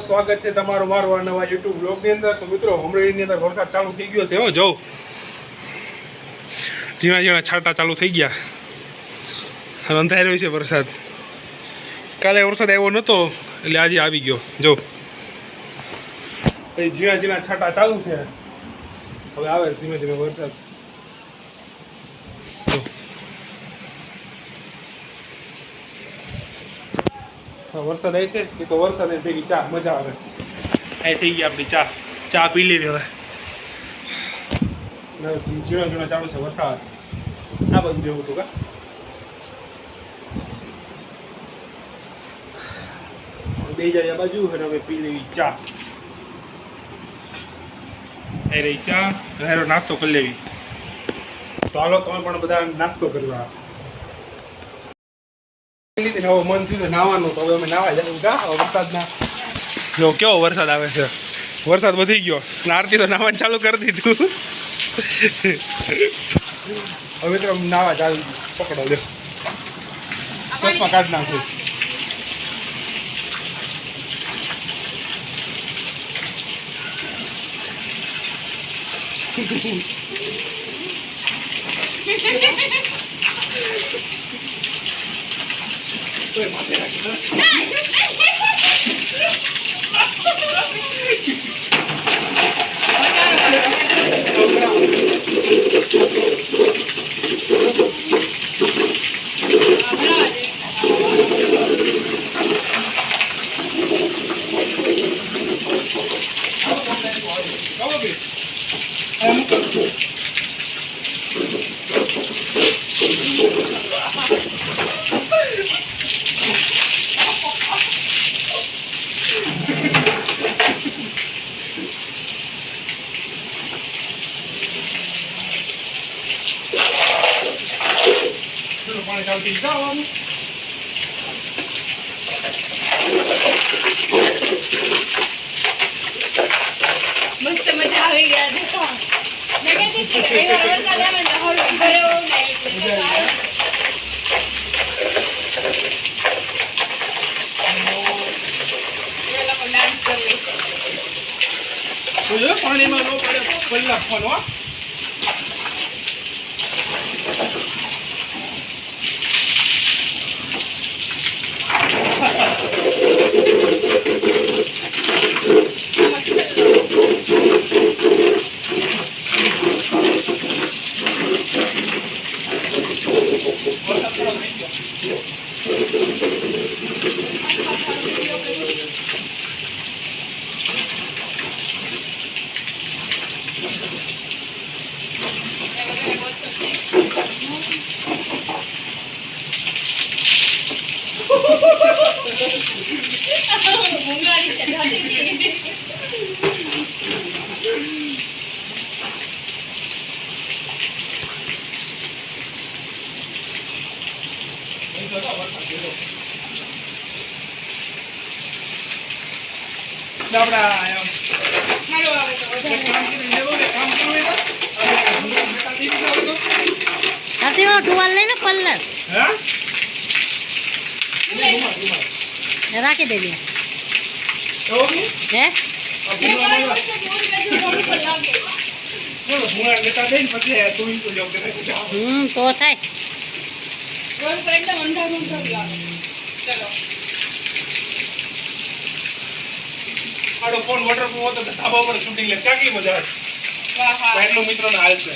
સ્વાગત છે તમારું મારું નવા યુટ્યુબ બ્લોગની અંદર. તો મિત્રો અમરેલીની અંદર વરસાદ ચાલુ થઈ ગયો છે. જો ઝીણા ઝીણા છાંટા ચાલુ થઈ ગયા. હવે અંધાઈ રહ્યો છે વરસાદ. કાલે વરસાદ આવ્યો નહોતો એટલે આજે આવી ગયો. જો ઝીણા ઝીણા છાંટા ચાલુ છે. હવે આવે ધીમે ધીમે વરસાદ. વરસાદ આવી છે એ તો વરસાદ ભેગી ચા મજા આવે. અહીં થઈ ગઈ આપણી ચા પી લેવી. હવે ઝીણો ઝીણો ચાલુ છે વરસાદ. આ બધું જેવું હતું કા બે જાય આ બાજુ. અને હવે પી લેવી ચા. એ રહી ચા. હેરો નાસ્તો કરી લેવી. તો હાલો તમે પણ બધા નાસ્તો કરવા. મન થયું નાવાનું. તો હવે અમે નાવા જવું વરસાદના. જો કેવો વરસાદ આવે છે. વરસાદ વધી ગયો અને આરતી તો નાવાનું ચાલુ કરી દીધું. હવે તો નાવા ચાલુ પકડો દે. ચશ્મા કાઢ નાખું. પાણી ચાલતી જવાનું. મસ્ત મજા આવી ગયા. દેખો મેં કહેતી હતી કે વરસાદ આવે ને હળવો ભર્યો ને પાણીમાં નો પડે પલ્લા ફોન. ટુવાલ લઈને પલ્લર રાખી દેજે. તો થાય. ફોન વોટરપ્રૂફ હતો તો ધાબા પર શૂટિંગ લે ચાકલી મજા આવે. એટલું મિત્રો ને હાલ છે.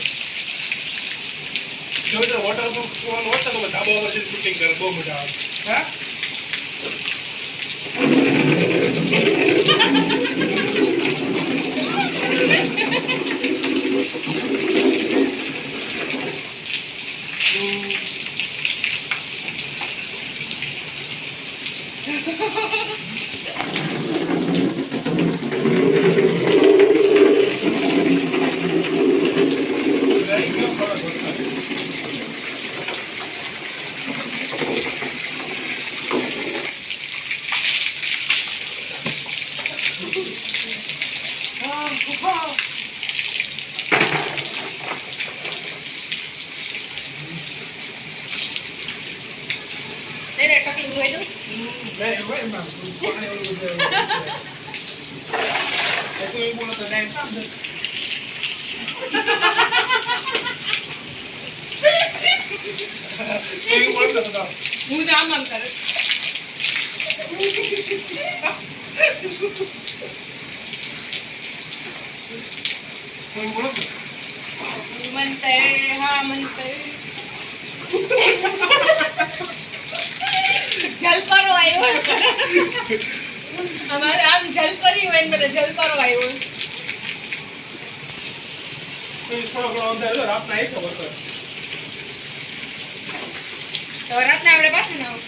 જો તો વોટરપ્રૂફ ફોન હોત તો ધાબા પર શૂટિંગ કરે બહુ મજા આવે. હા Đây này, các linh người nữa. Đây, em quay em bảo, con này બોલો તો ડાયરેક્ટ કામ દે. કેવી બોલતો હતો? હું તો આમ કરું. કેવી બોલો તો? મનતે હા મનતે જલપરો આવ્યો અમારે આમ જલપરી હોય ને પેલા જલપરો આવ્યો થોડો ઘણો અંદાજો રાતના 1 ખબર પડે. તો રાતના આપણે પાછું ના મજા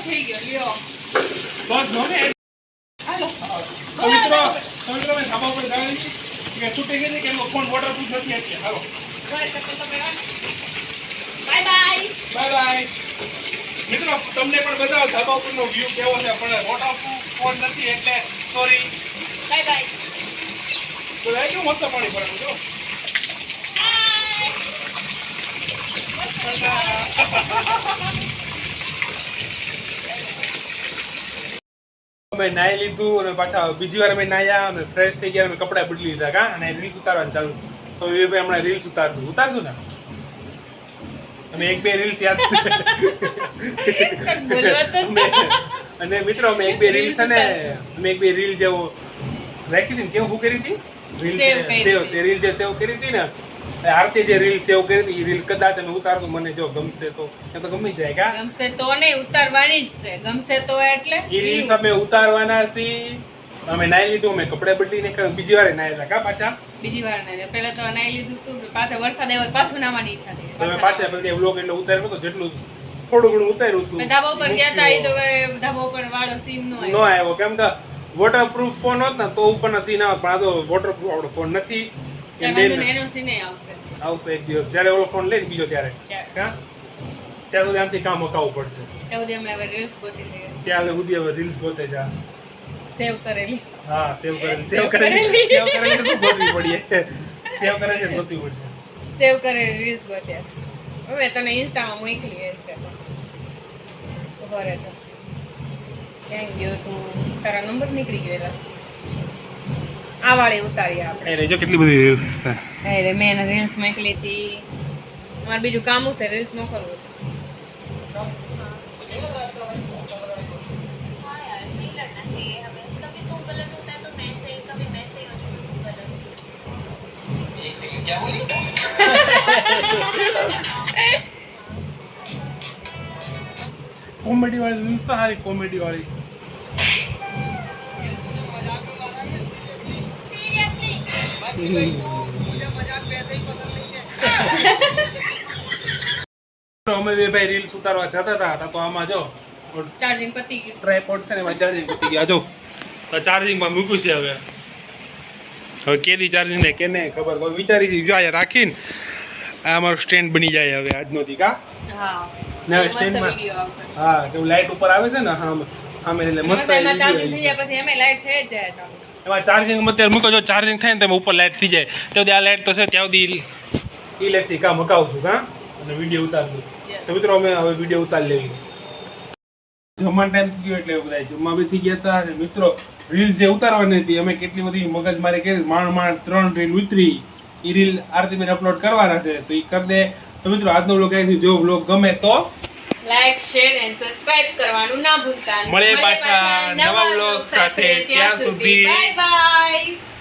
આવી ગઈ. બસ જો ને. હાલો તો મિત્રો મેં ધાબા પર ગાડી કે છૂટી ગઈ છે કે એનો ફોન વોટરપ્રૂફ નથી એટલે હાલો બાય બાય બાય મિત્રો તમને પણ બતાવો ધાબા ઉપરનો વ્યૂ કેવો છે પણ વોટરપ્રૂફ ફોન નથી એટલે સોરી બાય બાય તો આ કેવું મસ્ત પાણી ભરેલું જો અમે નાઈ લીધું અને પાછા બીજી વાર અમે નાયા અને ફ્રેશ થઈ ગયા અને કપડાં બદલી લીધા કા અને રીલ્સ ઉતારવાનું ચાલુ તો એ ભાઈ હમણાં રીલ્સ ઉતારશું ને અમે 1-2 રીલ્સ યાદ અને મિત્રો અમે 1-2 રીલ્સ અને અમે 1-2 રીલ જેવો રાખી હતી ને કેવું કરી હતી રીલ જે સેવ કરી હતી ને આરતી જે રીલ સેવ કરી હતી એ રીલ કદાચ અમે ઉતારશું મને જો ગમશે તો એ તો ગમી જાય કા ગમશે તો નહીં ઉતારવાની જ છે ગમશે તો એટલે એ રીલ્સ અમે ઉતારવાના છીએ અમે નાઈ લીધું અમે કપડા બદલીને બીજી વાર નાયેલા કા પાછા બીજી વાર નહીં પેલા તો નાઈ લીધું તું પાછા વરસાદ આવ્યો પાછું નાવાની ઈચ્છા થઈ તમે પાછા બધી વ્લોગ એટલે ઉતાર્યો તો જેટલું થોડું ઘણું ઉતાર્યું હતું ધાબા ઉપર ગયા હતા એ તો ધાબા ઉપર વાળો સીન નો નો આવ્યો કેમ કે વોટરપ્રૂફ ફોન હોત ને તો ઉપરના સીન આવે પણ આ તો વોટરપ્રૂફ આપણો ફોન નથી એનો સીન આવશે આવશે એક દિવસ જ્યારે ઓલો ફોન લઈને બીજો ત્યારે કા ત્યાં સુધી આમથી કામ અકાવવું પડશે ત્યાં સુધી અમે હવે રીલ્સ ગોતી લઈએ ત્યાં સુધી હવે રીલ્સ ગોતે જા સેવ કરેલી હા સેવ કરેલી તો ગોતવી પડીએ સેવ કરેલી ગોતવી પડશે સેવ કરેલી રીલ્સ ગોત્યા હવે તને ઇન્સ્ટામાં મોકલી હશે ઉભો રહેજો ક્યાં ગયો તું તારા નંબર નીકળી ગયેલા આ વાળી ઉતારી આપણે એ જો કેટલી બધી રીલ્સ છે અરે મેં રીલ્સ મોકલી હતી મારે બીજું કામ છે રીલ્સ મોકલવું કોમેડી વાળી રીલ્સ તો સારી કોમેડી વાળી અમે બે ભાઈ રીલ્સ ઉતારવા જતા હતા તો આમાં જો ચાર્જિંગ પતી ગયું ટ્રાયપોડ છે ને એમાં ચાર્જિંગ પતી ગયા જો તો ચાર્જિંગમાં મૂક્યું છે હવે હવે કેદી ચાર્જિંગ ને કેને ખબર તો વિચારી હતી જો આ રાખીને આ અમારું સ્ટેન્ડ બની જાય હવે આજનો દી કા હા ને મસ્ત સ્ટેન્ડમાં વિડિયો આવશે હા કે લાઈટ ઉપર આવે છે ને હા હા મેં એટલે મસ્ત એમાં ચાર્જિંગ થઈ જાય પછી એમાં લાઈટ થઈ જ જાય ચાલુ એમાં ચાર્જિંગ અત્યારે મૂકો જો ચાર્જિંગ થાય ને તો એમાં ઉપર લાઈટ થઈ જાય તો આ લાઈટ તો છે ત્યાં સુધી ઇલેક્ટ્રિક કામ મકાવું છું કા અને વિડીયો ઉતારશું તો મિત્રો અમે હવે વિડીયો ઉતારી લેવી જમવાનો ટાઈમ થઈ ગયો એટલે બધા જમવા બેસી ગયા હતા અને મિત્રો રીલ્સ જે ઉતારવાની હતી અમે કેટલી બધી મગજમારી કરી માંડ 3 રીલ ઉતરી એ રીલ આરતીબેન અપલોડ કરવાના છે તો એ કરી દે તો મિત્રો આજનો વ્લોગ અહીંથી જો વ્લોગ ગમે તો લાઈક શેર એન્ડ સબસ્ક્રાઇબ કરવાનું ના ભૂલતા મળીએ પાછા નવા વ્લોગ સાથે ત્યાં સુધી બાય બાય